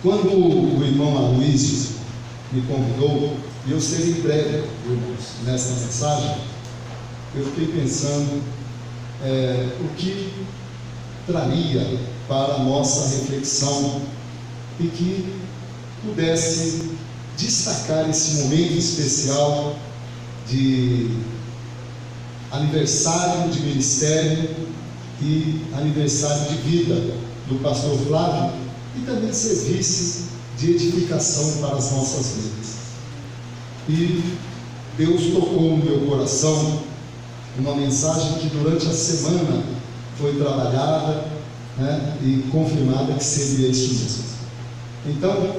Quando o irmão Aloysio me convidou, e eu serei breve, irmãos, nessa mensagem, eu fiquei pensando o que traria para a nossa reflexão e que pudesse destacar esse momento especial de aniversário de ministério e aniversário de vida do pastor Flávio, e também serviço de edificação para as nossas vidas. E Deus tocou no meu coração uma mensagem que durante a semana foi trabalhada, e confirmada que seria isso mesmo. Então,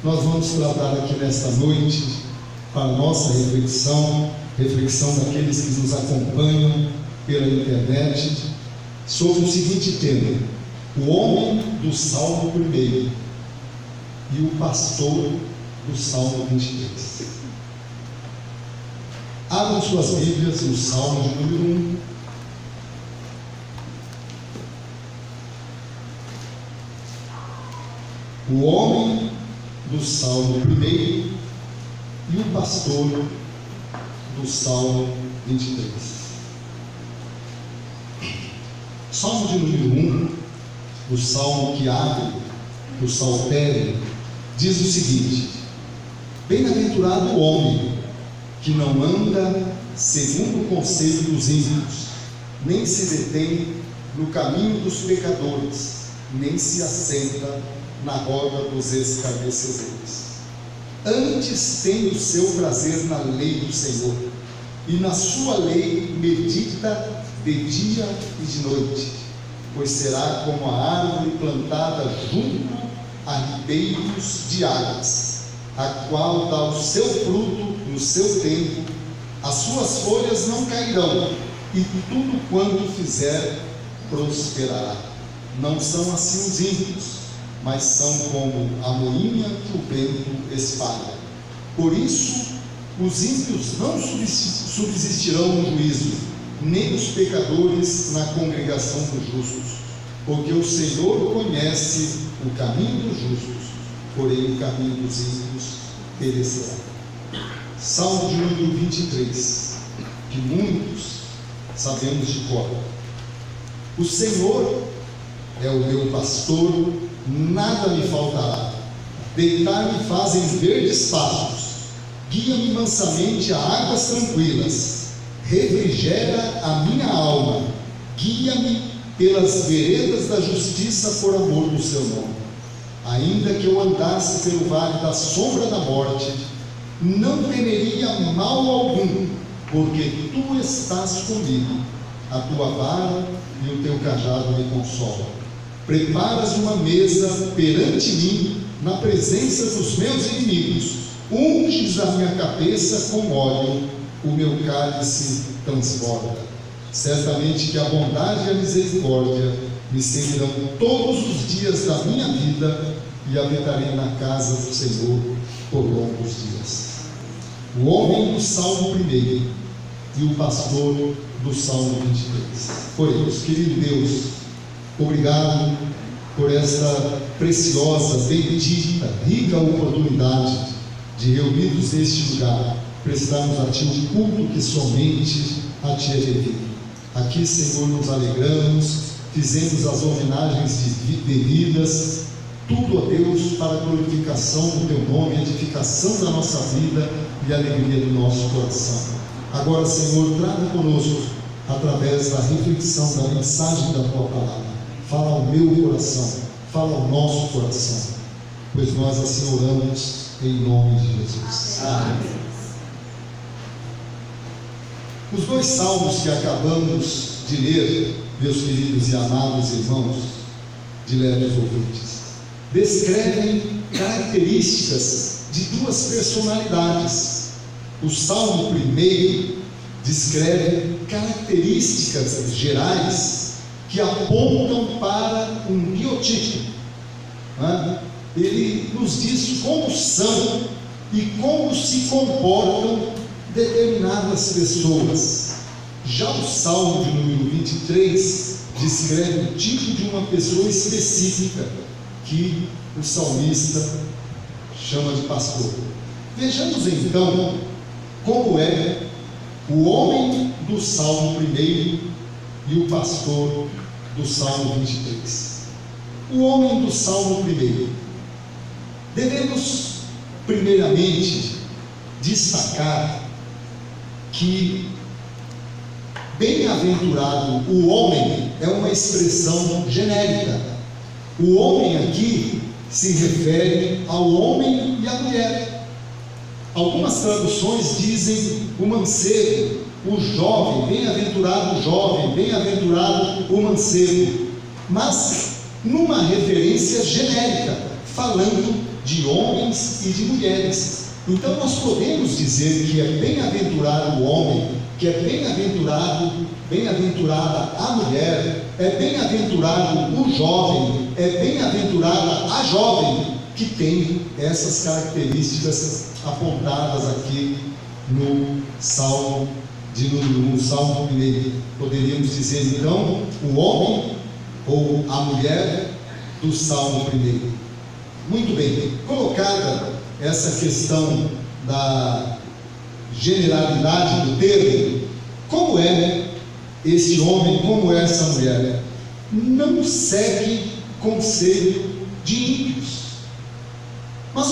nós vamos tratar aqui nesta noite, para a nossa reflexão daqueles que nos acompanham pela internet, sobre o seguinte tema: o homem do Salmo 1 e o pastor do Salmo 23. Abram suas Bíblias no Salmo de número 1. O homem do Salmo 1 e o pastor do Salmo 23. Salmo de número 1, o salmo que abre o saltério, diz o seguinte: bem-aventurado o homem que não anda segundo o conselho dos ímpios, nem se detém no caminho dos pecadores, nem se assenta na roda dos escarnecedores. Antes tem o seu prazer na lei do Senhor, e na sua lei medita de dia e de noite, pois será como a árvore plantada junto a ribeiros de águas, a qual dá o seu fruto no seu tempo, as suas folhas não cairão, e tudo quanto fizer prosperará. Não são assim os ímpios, mas são como a moinha que o vento espalha. Por isso, os ímpios não subsistirão no juízo, nem os pecadores na congregação dos justos, porque o Senhor conhece o caminho dos justos, porém o caminho dos ímpios perecerá. Salmo de número 23, que muitos sabemos de cor. O Senhor é o meu pastor, nada me faltará. Deitar-me faz em verdes pastos, guia-me mansamente a águas tranquilas, refrigera a minha alma, guia-me pelas veredas da justiça por amor do seu nome. Ainda que eu andasse pelo vale da sombra da morte, não temeria mal algum, porque tu estás comigo, a tua vara e o teu cajado me consolam. Preparas uma mesa perante mim, na presença dos meus inimigos, unges a minha cabeça com óleo, o meu cálice transborda. Certamente que a bondade e a misericórdia me seguirão todos os dias da minha vida, e habitarei na casa do Senhor por longos dias. O homem do Salmo 1 e o pastor do Salmo 23. Oremos. Querido Deus, obrigado por esta preciosa, bendita, rica oportunidade de, reunidos neste lugar, prestarmos a Ti um culto que somente a Ti é devido. Aqui, Senhor, nos alegramos, fizemos as homenagens devidas, tudo, ó Deus, para a glorificação do Teu nome, edificação da nossa vida e alegria do nosso coração. Agora, Senhor, traga conosco, através da reflexão, da mensagem da Tua palavra. Fala ao meu coração, fala ao nosso coração, pois nós assim oramos em nome de Jesus. Amém. Os dois salmos que acabamos de ler, meus queridos e amados irmãos, de leves ouvintes, descrevem características de duas personalidades. O Salmo 1 descreve características gerais que apontam para um biotipo. Ele nos diz como são e como se comportam determinadas pessoas. Já o Salmo de número 23 descreve o tipo de uma pessoa específica, que o salmista chama de pastor. Vejamos então como é o homem do Salmo 1 e o pastor do Salmo 23. O homem do Salmo 1. Devemos, primeiramente, destacar que bem-aventurado o homem é uma expressão genérica. O homem aqui se refere ao homem e à mulher. Algumas traduções dizem o mancebo, o jovem, bem-aventurado o jovem, bem-aventurado o mancebo, mas numa referência genérica, falando de homens e de mulheres. Então nós podemos dizer que é bem-aventurado o homem, que é bem-aventurada a mulher, é bem-aventurado o jovem, é bem-aventurada a jovem, que tem essas características apontadas aqui no Salmo de número 1, Salmo 1. Poderíamos dizer então o homem ou a mulher do Salmo 1. Muito bem, colocada essa questão da generalidade do termo, como é esse homem, como é essa mulher? Não segue conselho de ímpios. Mas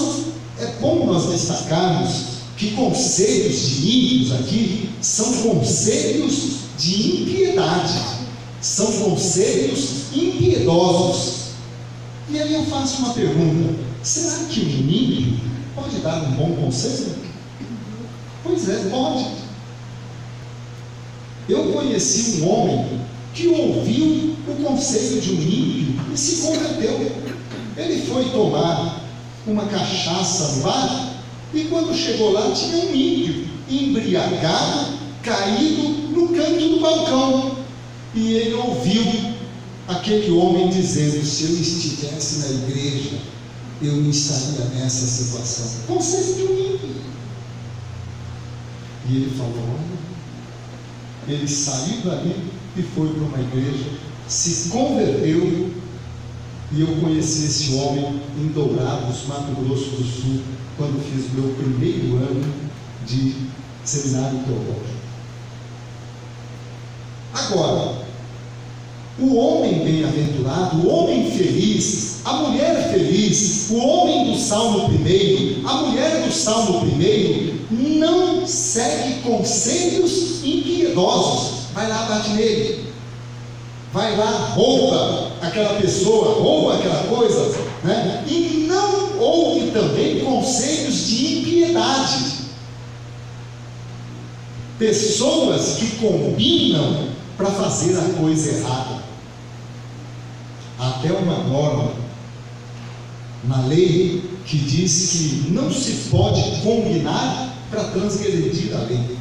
é bom nós destacarmos que conselhos de ímpios aqui são conselhos de impiedade, são conselhos impiedosos. E aí eu faço uma pergunta: será que um ímpio pode dar um bom conselho? Pois é, pode. Eu conheci um homem que ouviu o conselho de um ímpio e se converteu. Ele foi tomar uma cachaça no bar e quando chegou lá tinha um ímpio embriagado, caído no canto do balcão. E ele ouviu aquele homem dizendo: se eu estivesse na igreja, eu não estaria nessa situação. Conselho de um ímpio. E ele falou: olha, ele saiu dali e foi para uma igreja, se converteu. E eu conheci esse homem em Dourados, Mato Grosso do Sul, quando fiz meu primeiro ano de seminário teológico. Agora, o homem bem-aventurado, o homem feliz, a mulher feliz, o homem do Salmo 1, a mulher do Salmo 1, não segue conselhos impiedosos. Vai lá, bate nele. Vai lá, rouba aquela pessoa, rouba aquela coisa, né? E não ouve também conselhos de impiedade. Pessoas que combinam para fazer a coisa errada. Até uma norma na lei que diz que não se pode combinar para transgredir a lei.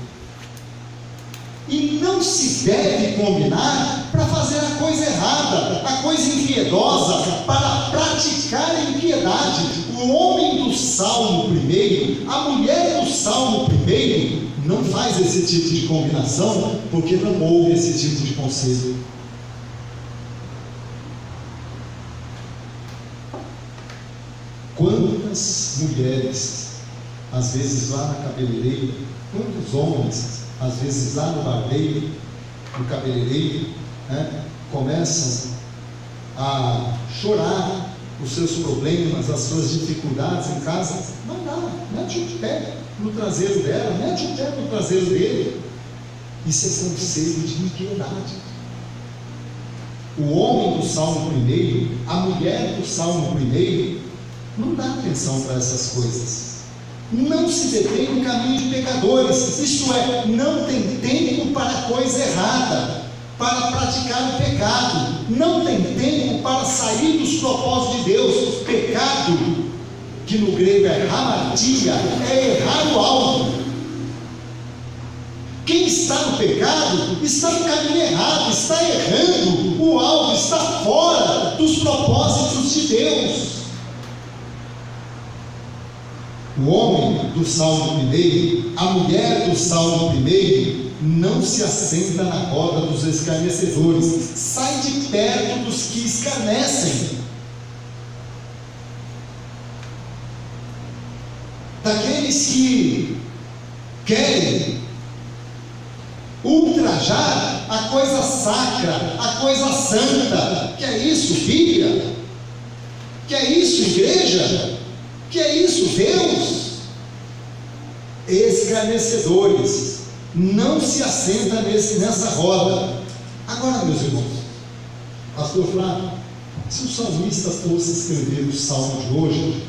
E não se deve combinar para fazer a coisa errada, a coisa impiedosa, para praticar a impiedade. O homem do Salmo 1, a mulher do Salmo 1, não faz esse tipo de combinação, porque não houve esse tipo de conselho. Quantas mulheres, às vezes lá na cabeleireira, quantos homens, às vezes lá no barbeiro, no cabeleireiro, né, começam a chorar os seus problemas, as suas dificuldades em casa. Vai lá, mete o pé no traseiro dela, mete o pé no traseiro dele. Isso é conselho de impiedade. O homem do Salmo 1, a mulher do Salmo 1, não dá atenção para essas coisas. Não se detém no caminho de pecadores, isto é, não tem tempo para a coisa errada, para praticar o pecado, não tem tempo para sair dos propósitos de Deus. Pecado, que no grego é hamartia, é errar o alvo. Quem está no pecado está no caminho errado, está errando o alvo, está fora dos propósitos de Deus. O homem do Salmo 1, a mulher do Salmo 1, não se assenta na roda dos escarnecedores, sai de perto dos que escarnecem. daqueles que querem ultrajar a coisa sacra, a coisa santa. Que é isso, Bíblia? Que é isso, igreja? Que é isso, Deus? Escarnecedores, não se assenta nessa roda. Agora, meus irmãos, pastor Flávio, se o salmista fosse escrever o salmo de hoje,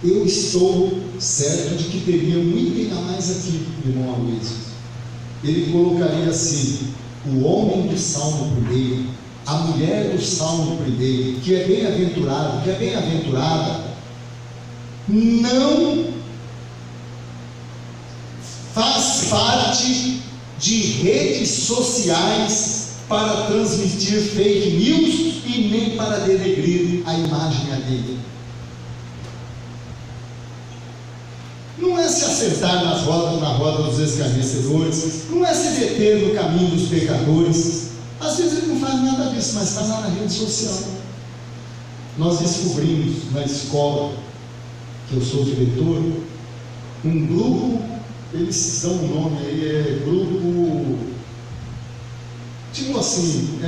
eu estou certo de que teria um item a mais aqui, irmão Aloysio. Ele colocaria assim: o homem do salmo primeiro, a mulher do salmo primeiro, que é bem-aventurado, que é bem-aventurada, não faz parte de redes sociais para transmitir fake news e nem para denegrir a imagem alheia. Não é se assentar na roda dos escarnecedores, não é se deter no caminho dos pecadores. Às vezes ele não faz nada disso, mas está lá na rede social. Nós descobrimos na escola, que eu sou diretor, um grupo, eles dão um nome aí, é grupo, tipo assim,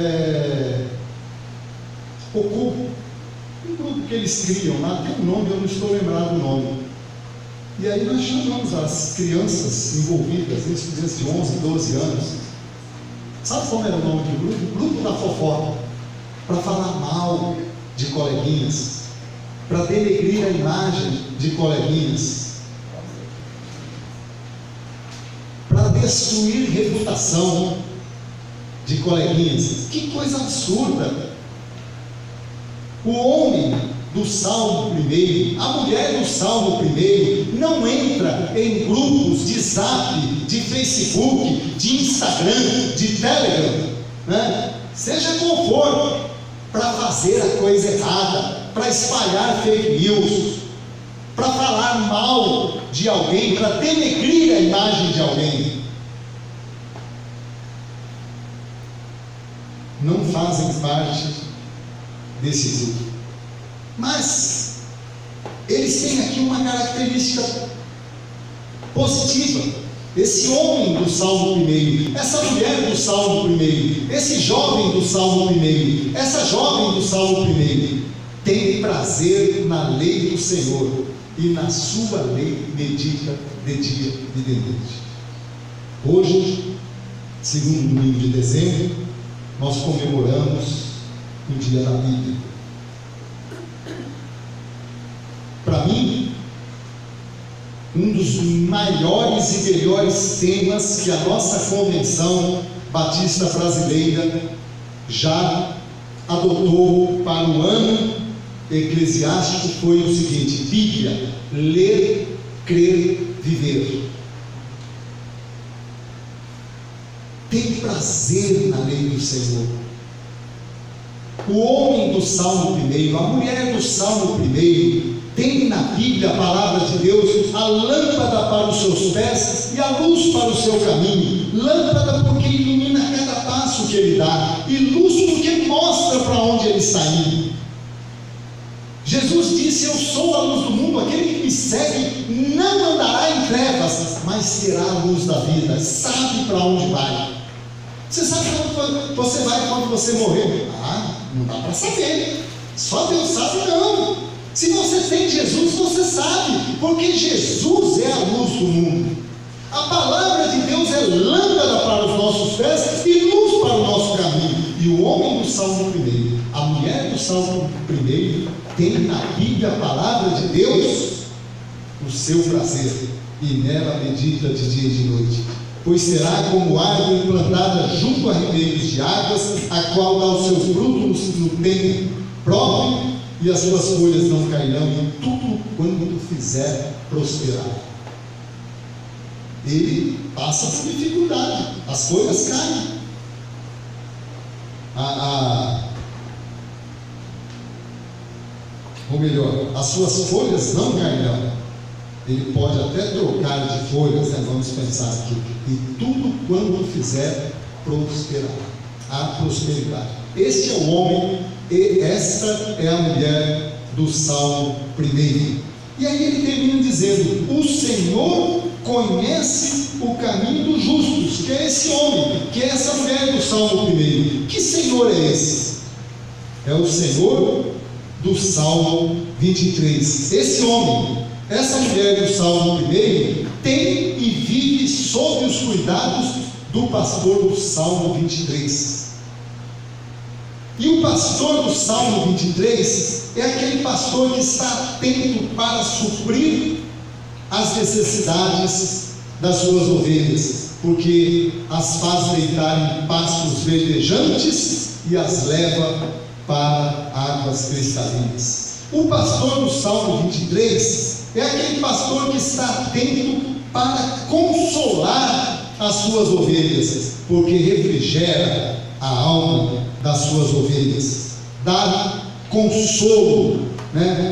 oculto, um grupo que eles criam lá, tem um nome, eu não estou lembrado do nome. E aí nós chamamos as crianças envolvidas, crianças de 11, 12 anos. Sabe como era o nome do grupo? Grupo da fofoca. Para falar mal de coleguinhas, para denegrir a imagem de coleguinhas, para destruir reputação de coleguinhas. Que coisa absurda! O homem do salmo primeiro, a mulher do salmo primeiro, não entra em grupos de zap, de Facebook, de Instagram, de Telegram, né? Seja qual for, para fazer a coisa errada, para espalhar fake news, para falar mal de alguém, para denegrir a imagem de alguém. Não fazem parte desse grupo. Mas eles têm aqui uma característica positiva. Esse homem do salmo primeiro, essa mulher do salmo primeiro, esse jovem do salmo primeiro, essa jovem do salmo primeiro, tem prazer na lei do Senhor, e na sua lei medita de dia e de noite. Hoje, segundo domingo de dezembro, nós comemoramos o dia da Bíblia. Para mim, um dos maiores e melhores temas que a nossa Convenção Batista Brasileira já adotou para o ano eclesiástico foi o seguinte: Bíblia, ler, crer, viver. Tem prazer na lei do Senhor. O homem do salmo primeiro, a mulher do salmo primeiro, tem na Bíblia, a palavra de Deus, a lâmpada para os seus pés e a luz para o seu caminho. Lâmpada porque ilumina cada passo que ele dá, e luz porque mostra para onde ele está indo. Jesus disse: eu sou a luz do mundo, aquele que me segue não andará em trevas, mas terá a luz da vida, sabe para onde vai. Você sabe para onde você vai quando você morrer? Não dá para saber, só Deus sabe. Não. Se você tem Jesus, você sabe, porque Jesus é a luz do mundo. A palavra de Deus é lâmpada para os nossos pés e luz para o nosso caminho. E o homem do salmo primeiro, a mulher do salmo primeiro, tem na Bíblia a palavra de Deus o seu prazer, e nela medita de dia e de noite. Pois será como árvore plantada junto a ribeiros de águas, a qual dá os seus frutos no tempo próprio, e as suas folhas não cairão em tudo quanto fizer prosperar. Ele passa por dificuldade, as folhas caem. Ou melhor, as suas folhas não cairão. Ele pode até trocar de folhas, né? Vamos pensar aqui. E tudo quanto fizer prosperar. A prosperidade. Este é o homem e esta é a mulher do salmo primeiro. E aí ele termina dizendo: o Senhor conhece o caminho dos justos, que é esse homem, que é essa mulher do Salmo 1. Que Senhor é esse? É o Senhor do Salmo 23. Esse homem, essa mulher do Salmo 1, tem e vive sob os cuidados do pastor do Salmo 23. E o pastor do Salmo 23 é aquele pastor que está atento para suprir as necessidades das suas ovelhas, porque as faz deitar em pastos verdejantes e as leva para águas cristalinas. O pastor do Salmo 23 é aquele pastor que está atento para consolar as suas ovelhas, porque refrigera a alma das suas ovelhas, dá consolo,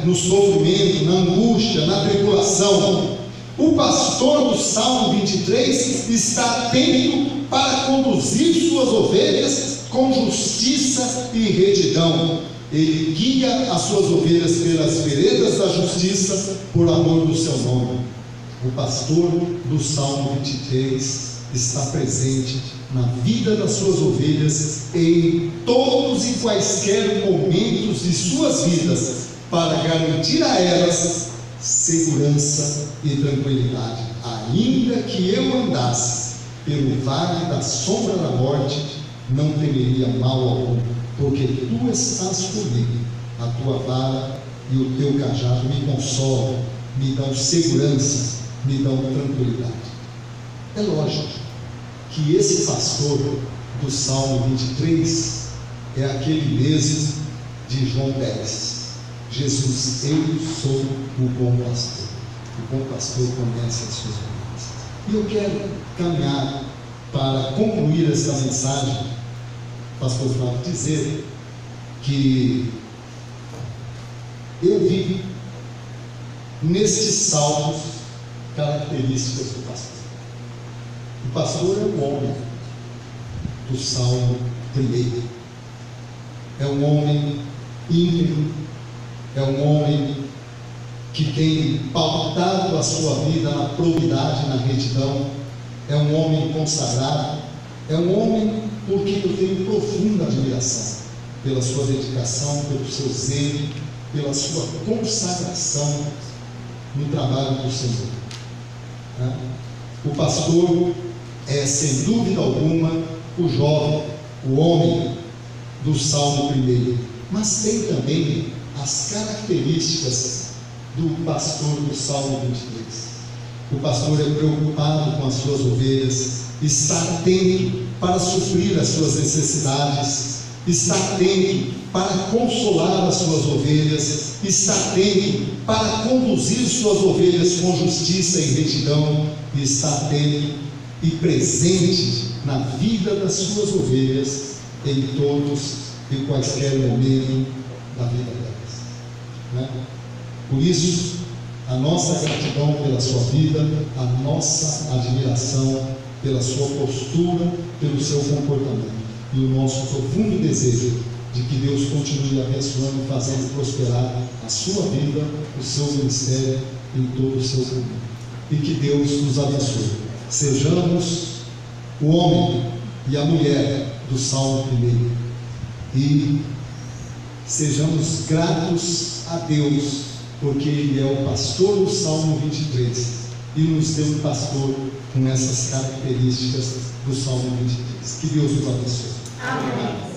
no sofrimento, na angústia, na tribulação. O pastor do Salmo 23 está atento para conduzir suas ovelhas com justiça e retidão. Ele guia as suas ovelhas pelas veredas da justiça, por amor do seu nome. O pastor do Salmo 23 está presente na vida das suas ovelhas em todos e quaisquer momentos de suas vidas, para garantir a elas segurança e tranquilidade. Ainda que eu andasse pelo vale da sombra da morte, não temeria mal algum, porque tu estás comigo. A tua vara e o teu cajado me consolam, me dão segurança, me dão tranquilidade. É lógico que esse pastor do Salmo 23 é aquele mesmo de João 10. Jesus, eu sou o bom pastor. O bom pastor conhece as suas ovelhas. E eu quero caminhar para concluir essa mensagem, pastor Flávio, dizer que eu vi nestes salmos características do pastor. O pastor é o homem do Salmo 1. É um homem íntegro, é um homem que tem pautado a sua vida na probidade, na retidão. É um homem consagrado, é um homem por quem eu tenho profunda admiração, pela sua dedicação, pelo seu zelo, pela sua consagração no trabalho do Senhor. O pastor é, sem dúvida alguma, o jovem, o homem do Salmo 1, mas tem também as características do pastor do Salmo 23. O pastor é preocupado com as suas ovelhas, está atento para suprir as suas necessidades, está atento para consolar as suas ovelhas, está atento para conduzir suas ovelhas com justiça e retidão, e está atento e presente na vida das suas ovelhas em todos e quaisquer momento da vida delas. Por isso, a nossa gratidão pela sua vida, a nossa admiração pela sua postura, pelo seu comportamento, e o nosso profundo desejo de que Deus continue abençoando e fazendo prosperar a sua vida, o seu ministério em todo o seu caminho. E que Deus nos abençoe. Sejamos o homem e a mulher do Salmo 1 e sejamos gratos a Deus, porque Ele é o pastor do Salmo 23 e nos deu um pastor com essas características do Salmo 23. Que Deus nos abençoe. Amém.